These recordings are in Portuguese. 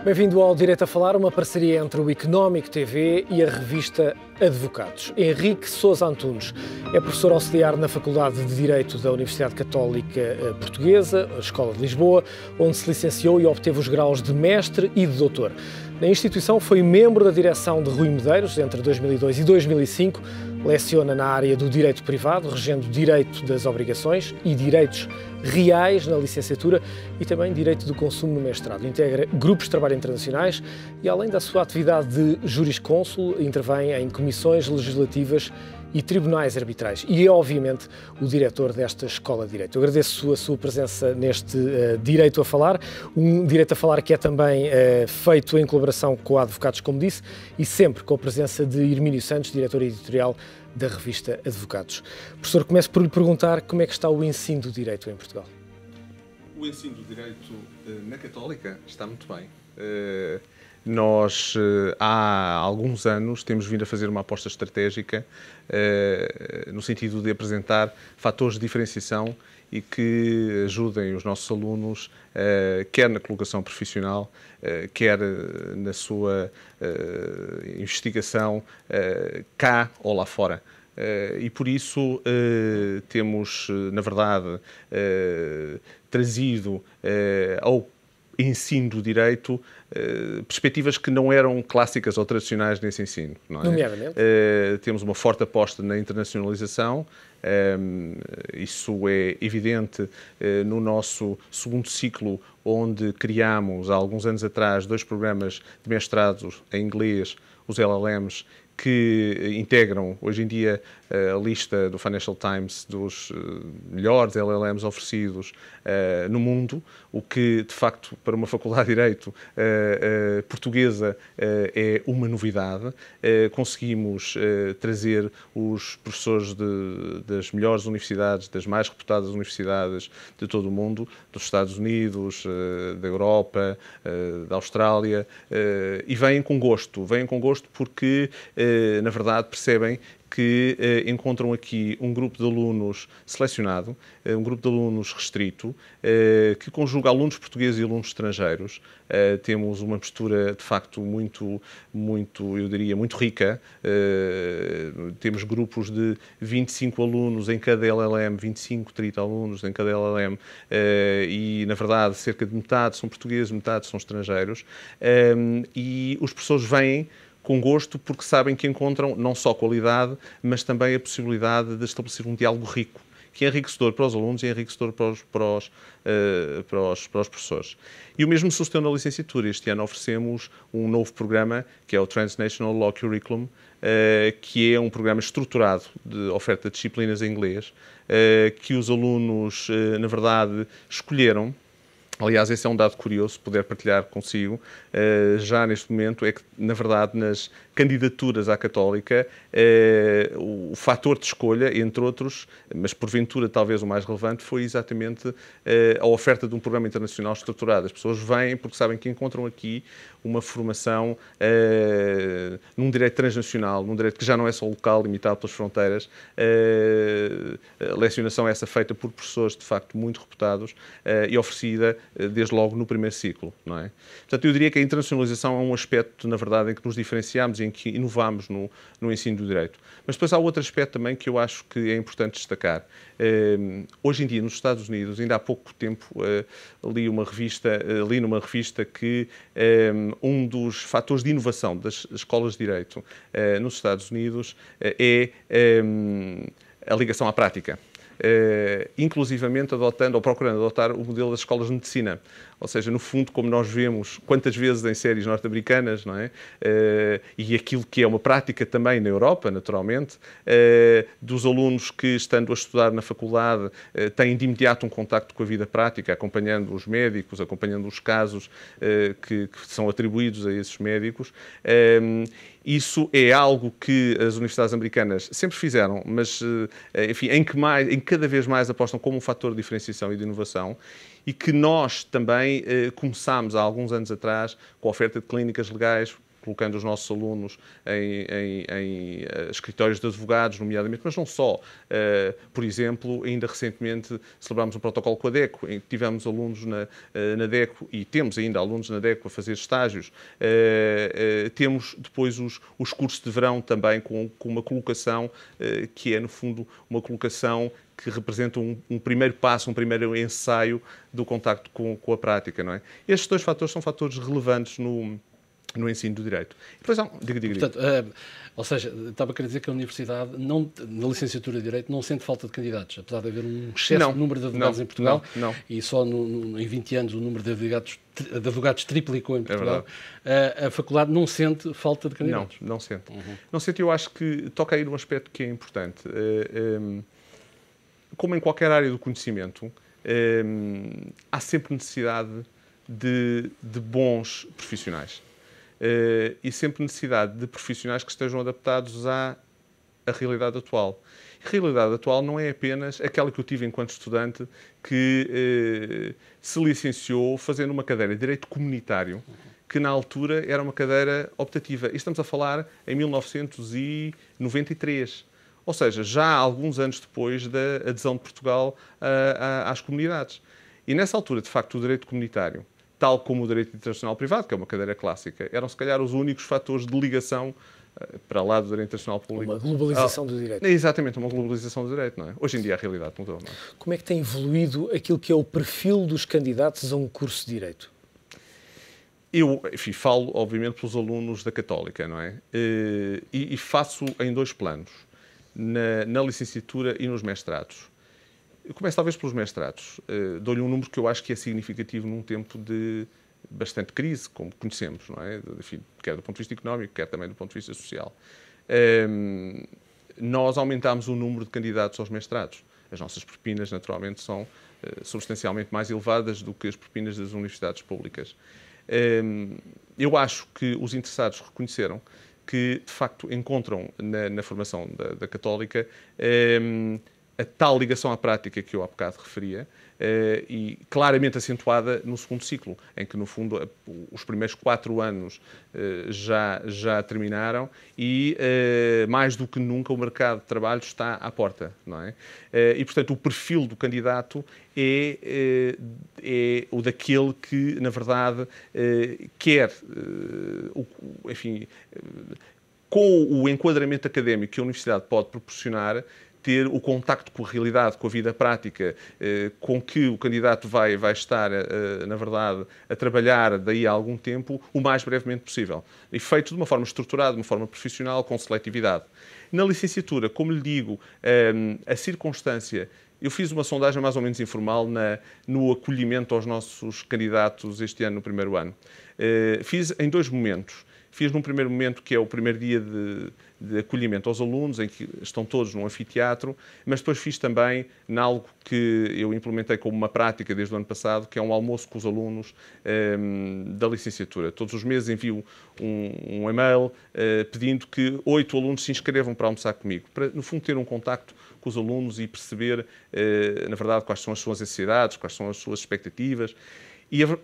Bem-vindo ao Direito a Falar, uma parceria entre o Económico TV e a revista Advocados. Henrique Sousa Antunes é professor auxiliar na Faculdade de Direito da Universidade Católica Portuguesa, a Escola de Lisboa, onde se licenciou e obteve os graus de mestre e de doutor. Na instituição foi membro da direção de Rui Medeiros entre 2002 e 2005, leciona na área do direito privado, regendo direito das obrigações e direitos reais na licenciatura e também direito do consumo no mestrado. Integra grupos de trabalho internacionais e, além da sua atividade de juriscônsul, intervém em comissões legislativas e tribunais arbitrais e é, obviamente, o diretor desta Escola de Direito. Eu agradeço a sua presença neste Direito a Falar, um Direito a Falar que é também feito em colaboração com a Advocados, como disse, e sempre com a presença de Hermínio Santos, diretor editorial da revista Advocados. Professor, começo por lhe perguntar como é que está o ensino do Direito em Portugal. O ensino do Direito na Católica está muito bem. Nós, há alguns anos, temos vindo a fazer uma aposta estratégica no sentido de apresentar fatores de diferenciação e que ajudem os nossos alunos, quer na colocação profissional, quer na sua investigação, cá ou lá fora. E por isso temos, na verdade, trazido ao ensino do direito perspectivas que não eram clássicas ou tradicionais nesse ensino. Não é? Nomeadamente? Temos uma forte aposta na internacionalização. Isso é evidente no nosso segundo ciclo, onde criámos, há alguns anos atrás, 2 programas de mestrados em inglês, os LLMs, que integram, hoje em dia, a lista do Financial Times dos melhores LLMs oferecidos no mundo, o que, de facto, para uma faculdade de Direito portuguesa é uma novidade. Conseguimos trazer os professores das melhores universidades, das mais reputadas universidades de todo o mundo, dos Estados Unidos, da Europa, da Austrália, e vêm com gosto porque, na verdade, percebem que encontram aqui um grupo de alunos selecionado, um grupo de alunos restrito, que conjuga alunos portugueses e alunos estrangeiros. Temos uma mistura, de facto, muito, eu diria, muito rica. Temos grupos de 25 alunos em cada LLM, 25, 30 alunos em cada LLM, e, na verdade, cerca de metade são portugueses, metade são estrangeiros. E os professores vêm com gosto, porque sabem que encontram não só qualidade, mas também a possibilidade de estabelecer um diálogo rico, que é enriquecedor para os alunos e enriquecedor para os professores. E o mesmo sucedeu na licenciatura. Este ano oferecemos um novo programa, que é o Transnational Law Curriculum, que é um programa estruturado de oferta de disciplinas em inglês, que os alunos, na verdade, escolheram. Aliás, esse é um dado curioso, puder partilhar consigo, já neste momento, é que, na verdade, nas candidaturas à Católica, o fator de escolha, entre outros, mas porventura talvez o mais relevante, foi exatamente a oferta de um programa internacional estruturado. As pessoas vêm porque sabem que encontram aqui uma formação num direito transnacional, num direito que já não é só local, limitado pelas fronteiras. A lecionação é essa feita por professores, de facto, muito reputados e oferecida desde logo no primeiro ciclo, não é? Portanto, eu diria que a internacionalização é um aspecto, na verdade, em que nos diferenciamos e em que inovamos no ensino do direito. Mas depois há outro aspecto também que eu acho que é importante destacar. Hoje em dia, nos Estados Unidos, ainda há pouco tempo, li numa revista que um dos fatores de inovação das escolas de direito nos Estados Unidos é a ligação à prática. Inclusivamente adotando ou procurando adotar o modelo das escolas de medicina. Ou seja, no fundo, como nós vemos quantas vezes em séries norte-americanas, não é? E aquilo que é uma prática também na Europa, naturalmente, dos alunos que, estando a estudar na faculdade, têm de imediato um contacto com a vida prática, acompanhando os médicos, acompanhando os casos que são atribuídos a esses médicos. Isso é algo que as universidades americanas sempre fizeram, mas, enfim, em que cada vez mais apostam como um fator de diferenciação e de inovação, e que nós também começámos há alguns anos atrás com a oferta de clínicas legais colocando os nossos alunos em escritórios de advogados, nomeadamente, mas não só. Por exemplo, ainda recentemente celebrámos um protocolo com a DECO, em que tivemos alunos na DECO, e temos ainda alunos na DECO a fazer estágios. Temos depois os cursos de verão também com uma colocação que é, no fundo, uma colocação que representa um primeiro passo, um primeiro ensaio do contacto com a prática, não é? Estes dois fatores são fatores relevantes no ensino do direito. Depois, diga. Portanto, ou seja, estava a querer dizer que a Universidade, na licenciatura de Direito, não sente falta de candidatos, apesar de haver um excesso de número de advogados em Portugal, e só em 20 anos o número de advogados triplicou em Portugal, a faculdade não sente falta de candidatos. Não sente. Não sente, eu acho que toca aí num aspecto que é importante. Como em qualquer área do conhecimento, há sempre necessidade de bons profissionais. E sempre necessidade de profissionais que estejam adaptados à realidade atual. A realidade atual não é apenas aquela que eu tive enquanto estudante que se licenciou fazendo uma cadeira de Direito Comunitário, que na altura era uma cadeira optativa. E estamos a falar em 1993. Ou seja, já há alguns anos depois da adesão de Portugal às comunidades. E nessa altura, de facto, o Direito Comunitário, tal como o Direito Internacional Privado, que é uma cadeira clássica, eram se calhar os únicos fatores de ligação para lá do Direito Internacional Público. Uma globalização do direito. Exatamente, uma globalização do direito, não é? Hoje em dia a realidade mudou, não é? Como é que tem evoluído aquilo que é o perfil dos candidatos a um curso de Direito? Eu, enfim, falo, obviamente, pelos alunos da Católica, não é? E faço em dois planos, na licenciatura e nos mestrados. Eu começo talvez pelos mestrados. Dou-lhe um número que eu acho que é significativo num tempo de bastante crise, como conhecemos, não é? Enfim, quer do ponto de vista económico, quer também do ponto de vista social. Nós aumentámos o número de candidatos aos mestrados. As nossas propinas, naturalmente, são substancialmente mais elevadas do que as propinas das universidades públicas. Eu acho que os interessados reconheceram que, de facto, encontram na formação da Católica a tal ligação à prática que eu há bocado referia, e claramente acentuada no segundo ciclo, em que, no fundo, os primeiros 4 anos já terminaram e, mais do que nunca, o mercado de trabalho está à porta, não é? E, portanto, o perfil do candidato é o daquele que, na verdade, quer, enfim, com o enquadramento académico que a universidade pode proporcionar, ter o contacto com a realidade, com a vida prática, com que o candidato vai estar, na verdade, a trabalhar daí a algum tempo, o mais brevemente possível. E feito de uma forma estruturada, de uma forma profissional, com seletividade. Na licenciatura, como lhe digo, a circunstância... Eu fiz uma sondagem mais ou menos informal no acolhimento aos nossos candidatos este ano, no primeiro ano. Fiz em 2 momentos. Fiz num primeiro momento, que é o primeiro dia de acolhimento aos alunos, em que estão todos num anfiteatro, mas depois fiz também algo que eu implementei como uma prática desde o ano passado, que é um almoço com os alunos da licenciatura. Todos os meses envio um e-mail pedindo que 8 alunos se inscrevam para almoçar comigo, para, no fundo, ter um contacto com os alunos e perceber, na verdade, quais são as suas necessidades, quais são as suas expectativas.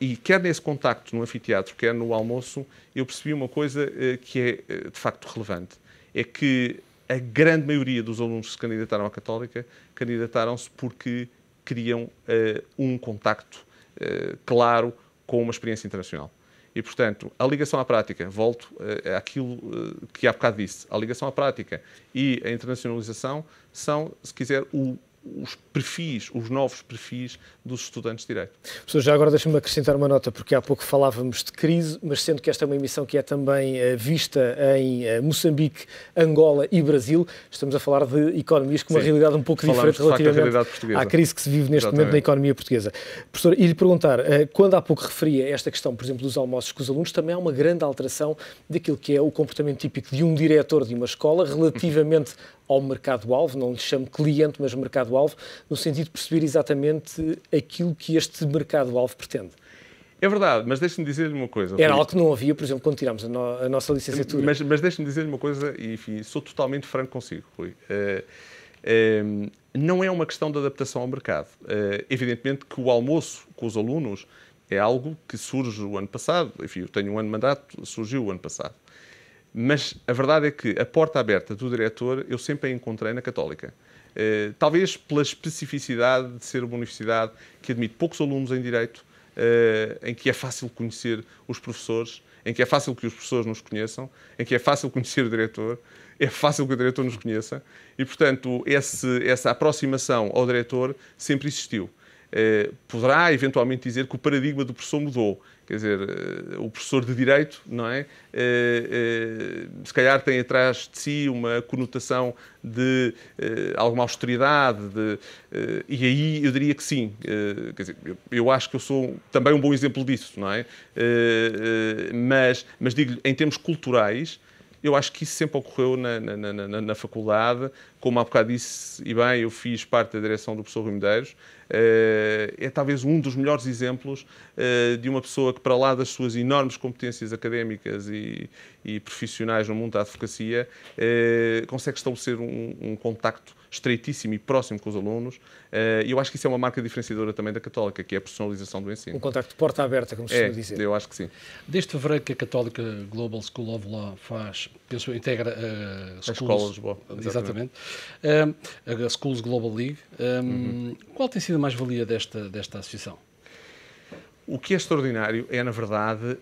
E quer nesse contacto no anfiteatro, quer no almoço, eu percebi uma coisa que é de facto relevante. É que a grande maioria dos alunos que se candidataram à Católica candidataram-se porque queriam um contacto claro com uma experiência internacional. E, portanto, a ligação à prática, volto àquilo que há bocado disse, a ligação à prática e a internacionalização são, se quiser, os perfis, os novos perfis dos estudantes de Direito. Professor, já agora deixa-me acrescentar uma nota, porque há pouco falávamos de crise, mas sendo que esta é uma emissão que é também vista em Moçambique, Angola e Brasil, estamos a falar de economias com uma realidade um pouco diferente relativamente à crise que se vive neste momento na economia portuguesa. Professor, e lhe perguntar, quando há pouco referia esta questão, por exemplo, dos almoços com os alunos, também há uma grande alteração daquilo que é o comportamento típico de um diretor de uma escola relativamente ao mercado-alvo, não lhe chamo cliente, mas mercado-alvo, no sentido de perceber exatamente aquilo que este mercado-alvo pretende. É verdade, mas deixe-me dizer-lhe uma coisa. Era algo que não havia, por exemplo, quando tirámos a nossa licenciatura. Mas deixe-me dizer-lhe uma coisa, e enfim, sou totalmente franco consigo, Rui. Não é uma questão de adaptação ao mercado. Evidentemente que o almoço com os alunos É algo que surge o ano passado. Enfim, eu tenho um ano de mandato, surgiu o ano passado. Mas a verdade é que a porta aberta do diretor eu sempre a encontrei na Católica. Talvez pela especificidade de ser uma universidade que admite poucos alunos em Direito, em que é fácil conhecer os professores, em que é fácil que os professores nos conheçam, em que é fácil conhecer o diretor, é fácil que o diretor nos conheça e, portanto, essa aproximação ao diretor sempre existiu. Poderá eventualmente dizer que o paradigma do professor mudou. Quer dizer, o professor de Direito, não é? Se calhar tem atrás de si uma conotação de alguma austeridade, e aí eu diria que sim. Quer dizer, eu acho que eu sou também um bom exemplo disso, não é? Mas digo-lhe, em termos culturais, eu acho que isso sempre ocorreu na faculdade. Como há bocado disse, e bem, eu fiz parte da direção do professor Rui Medeiros. É talvez um dos melhores exemplos de uma pessoa que, para lá das suas enormes competências académicas e profissionais no mundo da advocacia, consegue estabelecer um contacto estreitíssimo e próximo com os alunos. E eu acho que isso é uma marca diferenciadora também da Católica, que é a profissionalização do ensino. Um contacto de porta aberta, como se costuma dizer. Eu acho que sim. Desde fevereiro que a Católica Global School of Law integra a Escola de Lisboa. Exatamente. A Schools Global League. Qual tem sido a mais-valia desta associação? O que é extraordinário é, na verdade,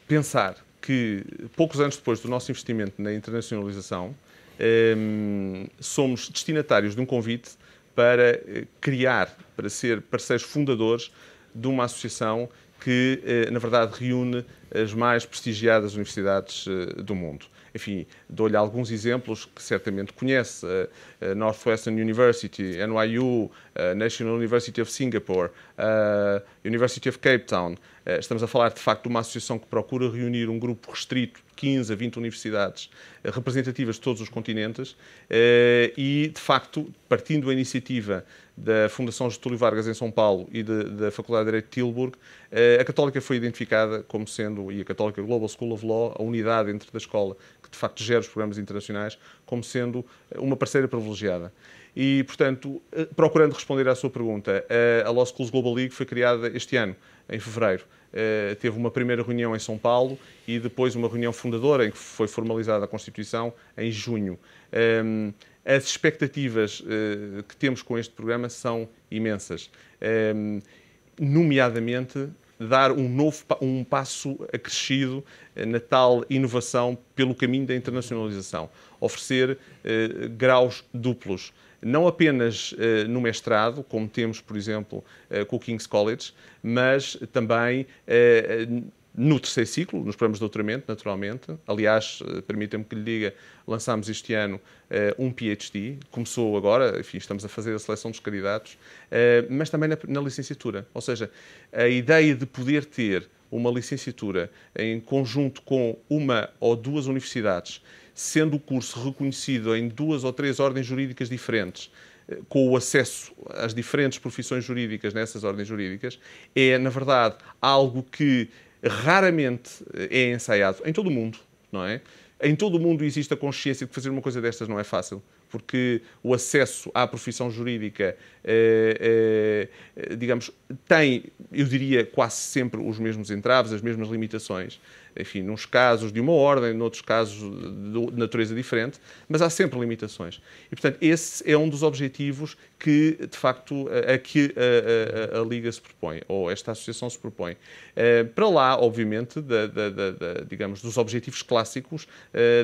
pensar que, poucos anos depois do nosso investimento na internacionalização, somos destinatários de um convite para para ser parceiros fundadores de uma associação que, na verdade, reúne as mais prestigiadas universidades do mundo. Enfim, dou-lhe alguns exemplos que certamente conhece: a Northwestern University, NYU, a National University of Singapore, a University of Cape Town. Estamos a falar, de facto, de uma associação que procura reunir um grupo restrito de 15 a 20 universidades representativas de todos os continentes e, de facto, partindo da iniciativa da Fundação Getúlio Vargas em São Paulo e da Faculdade de Direito de Tilburg, a Católica foi identificada como sendo, e a Católica Global School of Law, a unidade dentro da escola que, de facto, gera os programas internacionais, como sendo uma parceira privilegiada. E, portanto, procurando responder à sua pergunta, a Law Schools Global League foi criada este ano, em fevereiro. Teve uma primeira reunião em São Paulo e depois uma reunião fundadora em que foi formalizada a Constituição em junho. As expectativas que temos com este programa são imensas, nomeadamente dar um passo acrescido na tal inovação pelo caminho da internacionalização, oferecer graus duplos, não apenas no mestrado, como temos, por exemplo, com o King's College, mas também no terceiro ciclo, nos programas de doutoramento, naturalmente. Aliás, permita-me que lhe diga, lançámos este ano um PhD, começou agora, enfim, estamos a fazer a seleção dos candidatos, mas também na licenciatura. Ou seja, a ideia de poder ter uma licenciatura em conjunto com uma ou duas universidades, sendo o curso reconhecido em 2 ou 3 ordens jurídicas diferentes, com o acesso às diferentes profissões jurídicas nessas ordens jurídicas, é, na verdade, algo que raramente é ensaiado em todo o mundo, não é? Em todo o mundo existe a consciência de que fazer uma coisa destas não é fácil, porque o acesso à profissão jurídica, digamos, tem, eu diria, quase sempre os mesmos entraves, as mesmas limitações. Enfim, nos casos de uma ordem, noutros casos de natureza diferente, mas há sempre limitações. E, portanto, esse é um dos objetivos que, de facto, a Liga se propõe, ou esta associação se propõe. Para lá, obviamente, digamos, dos objetivos clássicos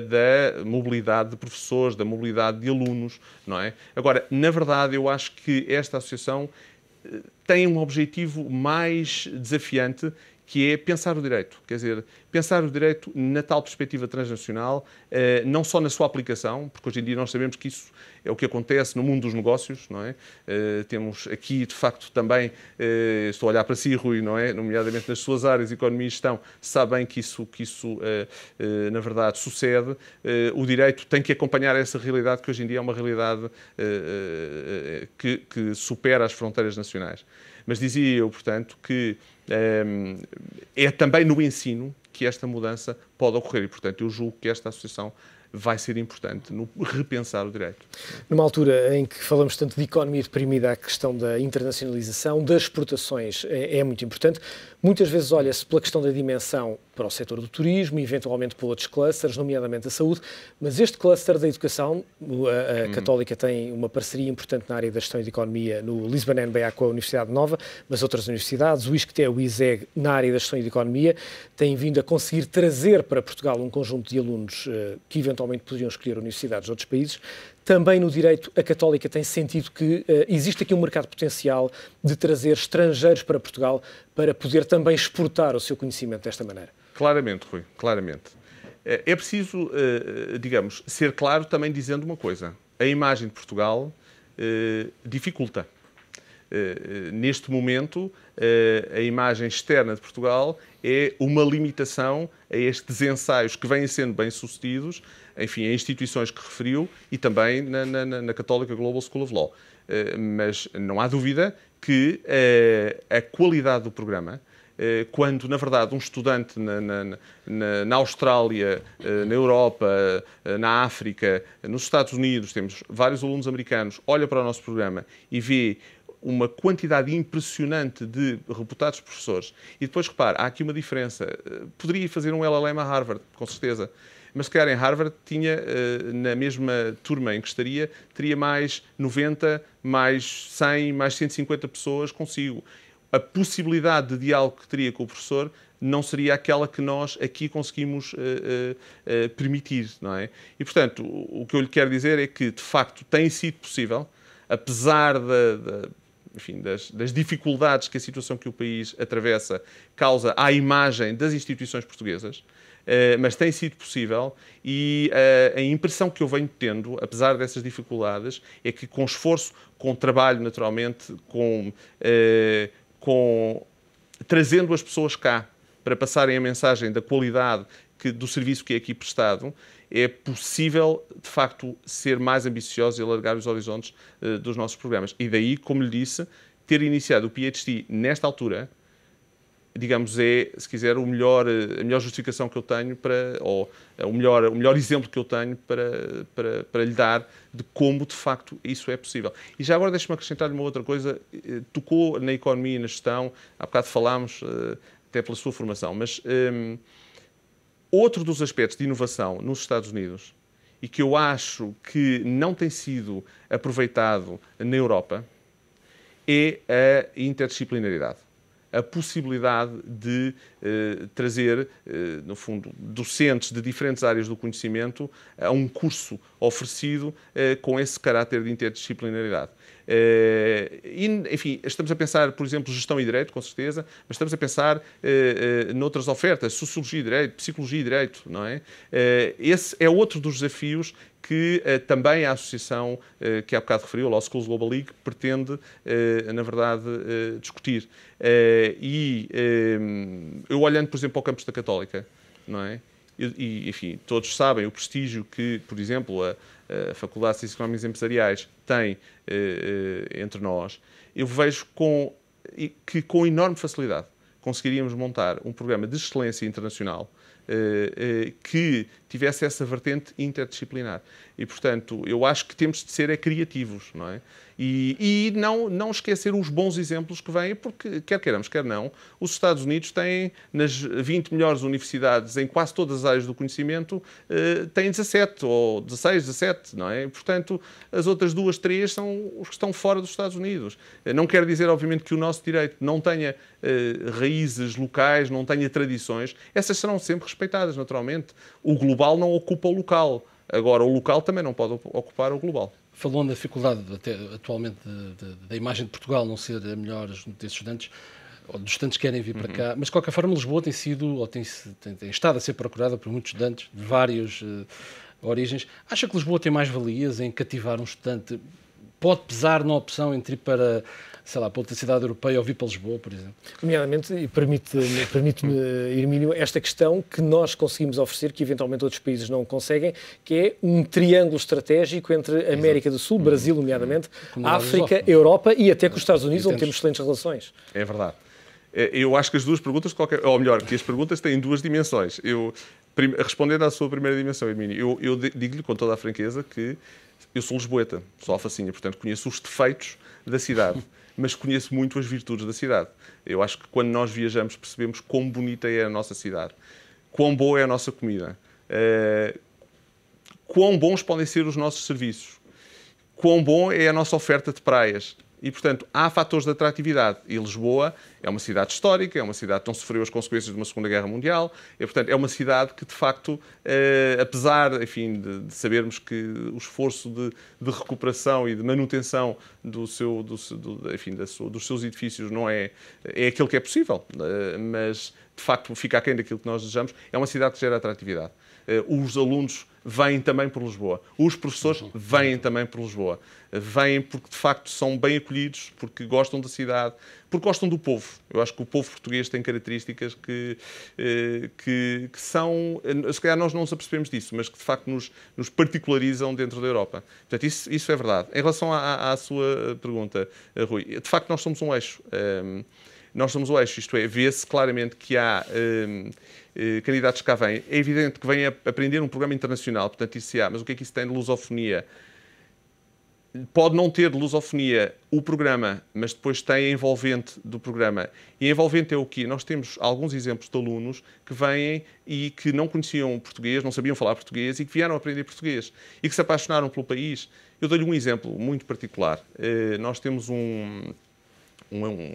da mobilidade de professores, da mobilidade de alunos, não é? Agora, na verdade, eu acho que esta associação tem um objetivo mais desafiante, que é pensar o direito. Quer dizer, pensar o direito na tal perspectiva transnacional, não só na sua aplicação, porque hoje em dia nós sabemos que isso é o que acontece no mundo dos negócios, não é? Temos aqui, de facto, também, estou a olhar para si, Rui, não é? Nomeadamente nas suas áreas, economia e gestão, sabem que isso na verdade, sucede. O direito tem que acompanhar essa realidade, que hoje em dia é uma realidade que supera as fronteiras nacionais. Mas dizia eu, portanto, que é também no ensino que esta mudança pode ocorrer e, portanto, eu julgo que esta associação vai ser importante no repensar o direito. Numa altura em que falamos tanto de economia deprimida, a questão da internacionalização, das exportações é muito importante. Muitas vezes olha-se pela questão da dimensão para o setor do turismo, eventualmente por outros clusters, nomeadamente a saúde, mas este cluster da educação, a Católica tem uma parceria importante na área da gestão e de economia no Lisbon MBA com a Universidade Nova, mas outras universidades, o ISCTE, o ISEG, na área da gestão e de economia, têm vindo a conseguir trazer para Portugal um conjunto de alunos que eventualmente poderiam escolher universidades de outros países. Também no direito, a Católica tem sentido que existe aqui um mercado potencial de trazer estrangeiros para Portugal para poder também exportar o seu conhecimento desta maneira. Claramente, Rui, claramente. É preciso, digamos, ser claro também dizendo uma coisa. A imagem de Portugal dificulta. Neste momento, a imagem externa de Portugal é uma limitação a estes ensaios que vêm sendo bem-sucedidos, enfim, em instituições que referiu e também na Católica Global School of Law. Mas não há dúvida que a qualidade do programa, quando, na verdade, um estudante na Austrália, na Europa, na África, nos Estados Unidos, temos vários alunos americanos, olha para o nosso programa e vê uma quantidade impressionante de reputados professores. E depois, repare, há aqui uma diferença. Poderia fazer um LLM a Harvard, com certeza. Mas se calhar em Harvard tinha, na mesma turma em que estaria, teria mais 90, mais 100, mais 150 pessoas consigo. A possibilidade de diálogo que teria com o professor não seria aquela que nós aqui conseguimos permitir, não é? E, portanto, o que eu lhe quero dizer é que, de facto, tem sido possível, apesar enfim, das dificuldades que a situação que o país atravessa causa à imagem das instituições portuguesas, mas tem sido possível e a impressão que eu venho tendo, apesar dessas dificuldades, é que com esforço, com trabalho naturalmente, trazendo as pessoas cá para passarem a mensagem da qualidade do serviço que é aqui prestado, é possível, de facto, ser mais ambicioso e alargar os horizontes dos nossos programas. E daí, como lhe disse, ter iniciado o PhD nesta altura, digamos, é, se quiser, a melhor justificação que eu tenho ou o melhor exemplo que eu tenho para lhe dar de como, de facto, isso é possível. E já agora deixe-me acrescentar-lhe uma outra coisa. Tocou na economia e na gestão, há bocado falámos, até pela sua formação, mas outro dos aspectos de inovação nos Estados Unidos e que eu acho que não tem sido aproveitado na Europa é a interdisciplinaridade. A possibilidade de trazer, no fundo, docentes de diferentes áreas do conhecimento a um curso oferecido com esse caráter de interdisciplinaridade. Enfim, estamos a pensar, por exemplo, gestão e direito, com certeza, mas estamos a pensar noutras ofertas, sociologia e direito, psicologia e direito, não é? Esse é outro dos desafios que também a associação que há bocado referiu, a Law Schools Global League, pretende, na verdade, discutir. Eu olhando, por exemplo, ao campus da Católica, não é? E, enfim, todos sabem o prestígio que, por exemplo, a Faculdade de Ciências Económicas e Empresariais tem entre nós. Eu vejo que com enorme facilidade conseguiríamos montar um programa de excelência internacional que tivesse essa vertente interdisciplinar. E, portanto, eu acho que temos de ser criativos, não é? E não esquecer os bons exemplos que vêm, porque, quer queiramos, quer não, os Estados Unidos têm, nas 20 melhores universidades em quase todas as áreas do conhecimento, têm 17 ou 16, 17, não é? Portanto, as outras 2, 3 são os que estão fora dos Estados Unidos. Não quer dizer, obviamente, que o nosso direito não tenha raízes locais, não tenha tradições. Essas serão sempre respeitadas, naturalmente. O global não ocupa o local. Agora, o local também não pode ocupar o global. Falou na dificuldade atualmente da imagem de Portugal não ser a melhor desses estudantes, ou dos estudantes que querem vir para cá, mas de qualquer forma Lisboa tem sido, ou tem estado a ser procurada por muitos estudantes de várias origens. Acha que Lisboa tem mais valias em cativar um estudante? Pode pesar na opção entre ir para, sei lá, para outra cidade europeia ou vir para Lisboa, por exemplo? Nomeadamente, e permite-me, Hermínio, esta questão que nós conseguimos oferecer, que eventualmente outros países não conseguem, que é um triângulo estratégico entre América do Sul, Brasil, nomeadamente, África, Europa e até com os Estados Unidos, onde temos excelentes relações. É verdade. Eu acho que as duas perguntas, ou melhor, que as perguntas têm duas dimensões. respondendo à sua primeira dimensão, Hermínio, eu digo-lhe com toda a franqueza que eu sou lisboeta, sou alfacinha, portanto conheço os defeitos da cidade, mas conheço muito as virtudes da cidade. Eu acho que quando nós viajamos percebemos quão bonita é a nossa cidade, quão boa é a nossa comida, quão bons podem ser os nossos serviços, quão bom é a nossa oferta de praias. E, portanto, há fatores de atratividade. E Lisboa é uma cidade histórica, é uma cidade que não sofreu as consequências de uma Segunda Guerra Mundial. E, portanto, é uma cidade que, de facto, apesar, enfim, de sabermos que o esforço de recuperação e de manutenção dos seus edifícios não é aquilo que é possível, mas, de facto, fica aquém daquilo que nós desejamos, é uma cidade que gera atratividade. Os alunos vêm também por Lisboa. Os professores vêm também por Lisboa. Vêm porque, de facto, são bem acolhidos, porque gostam da cidade, porque gostam do povo. Eu acho que o povo português tem características que são... Se calhar nós não nos apercebemos disso, mas que, de facto, nos particularizam dentro da Europa. Portanto, isso é verdade. Em relação à sua pergunta, Rui, de facto, nós somos um eixo. Nós somos o eixo, isto é, vê-se claramente que há candidatos que cá vêm. É evidente que vêm aprender um programa internacional, portanto, isso há, mas o que é que isso tem de lusofonia? Pode não ter de lusofonia o programa, mas depois tem a envolvente do programa. E a envolvente é o quê? Nós temos alguns exemplos de alunos que vêm e que não conheciam português, não sabiam falar português e que vieram aprender português e que se apaixonaram pelo país. Eu dou-lhe um exemplo muito particular. Nós temos um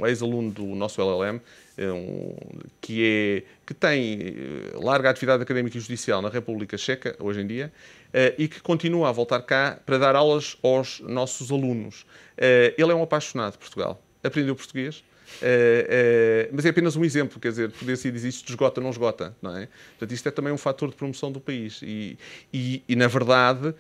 ex-aluno do nosso LLM, que tem larga atividade académica e judicial na República Checa, hoje em dia, e que continua a voltar cá para dar aulas aos nossos alunos. Ele é um apaixonado de Portugal, aprendeu português, mas é apenas um exemplo, quer dizer, poder-se dizer isto esgota, não esgota, não é? Portanto, isto é também um fator de promoção do país e na verdade,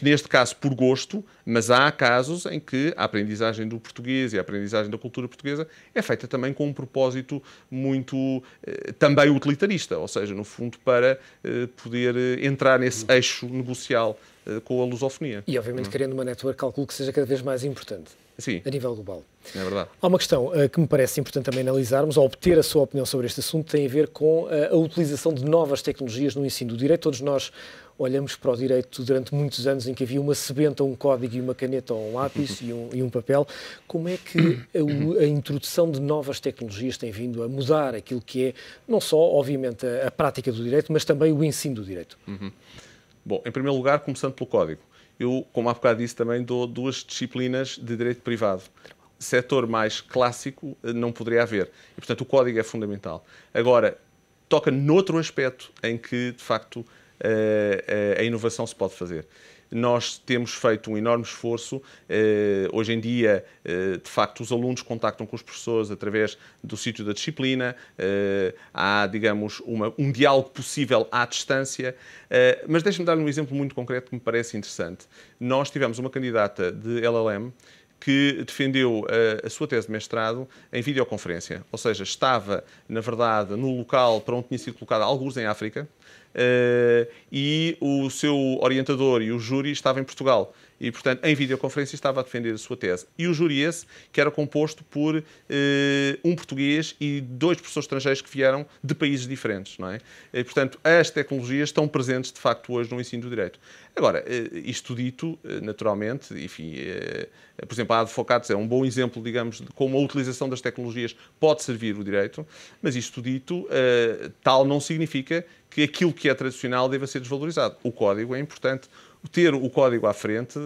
neste caso por gosto, mas há casos em que a aprendizagem do português e a aprendizagem da cultura portuguesa é feita também com um propósito muito também utilitarista, ou seja, no fundo para poder entrar nesse eixo negocial com a lusofonia. E obviamente querendo uma network, calculo que seja cada vez mais importante. Sim. A nível global. É verdade. Há uma questão que me parece importante também analisarmos, ou obter a sua opinião sobre este assunto, tem a ver com a utilização de novas tecnologias no ensino do direito. Todos nós olhamos para o direito durante muitos anos em que havia uma sebenta, um código e uma caneta ou um lápis e um papel. Como é que a introdução de novas tecnologias tem vindo a mudar aquilo que é, não só, obviamente, a prática do direito, mas também o ensino do direito? Bom, em primeiro lugar, começando pelo código. Eu, como há bocado disse, também dou 2 disciplinas de direito privado. Setor mais clássico não poderia haver. E, portanto, o código é fundamental. Agora, toca noutro aspecto em que, de facto, a inovação se pode fazer. Nós temos feito um enorme esforço. Hoje em dia, de facto, os alunos contactam com os professores através do sítio da disciplina. Há, digamos, um diálogo possível à distância. Mas deixe-me dar um exemplo muito concreto que me parece interessante. Nós tivemos uma candidata de LLM que defendeu a sua tese de mestrado em videoconferência. Ou seja, estava, na verdade, no local para onde tinha sido colocada, alguns em África, e o seu orientador e o júri estavam em Portugal. E, portanto, em videoconferência estava a defender a sua tese. E o júri esse, que era composto por um português e 2 professores estrangeiros que vieram de países diferentes, não é? E, portanto, as tecnologias estão presentes, de facto, hoje no ensino do direito. Agora, isto dito, naturalmente, enfim, por exemplo, a Advocates é um bom exemplo, digamos, de como a utilização das tecnologias pode servir o direito, mas isto dito, tal não significa que aquilo que é tradicional deva ser desvalorizado. O código é importante. Ter o código à frente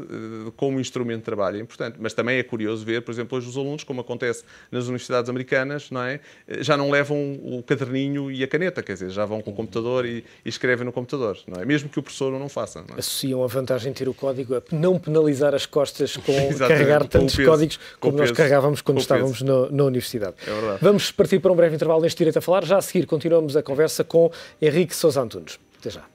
como instrumento de trabalho é importante, mas também é curioso ver, por exemplo, hoje os alunos, como acontece nas universidades americanas, não é? Já não levam o caderninho e a caneta, quer dizer, já vão com o computador e escrevem no computador, não é? Mesmo que o professor não faça. Não é? Associam a vantagem de ter o código a não penalizar as costas com carregar tantos códigos como nós carregávamos quando estávamos na universidade. É verdade. Vamos partir para um breve intervalo neste Direito a Falar. Já a seguir continuamos a conversa com Henrique Sousa Antunes. Até já.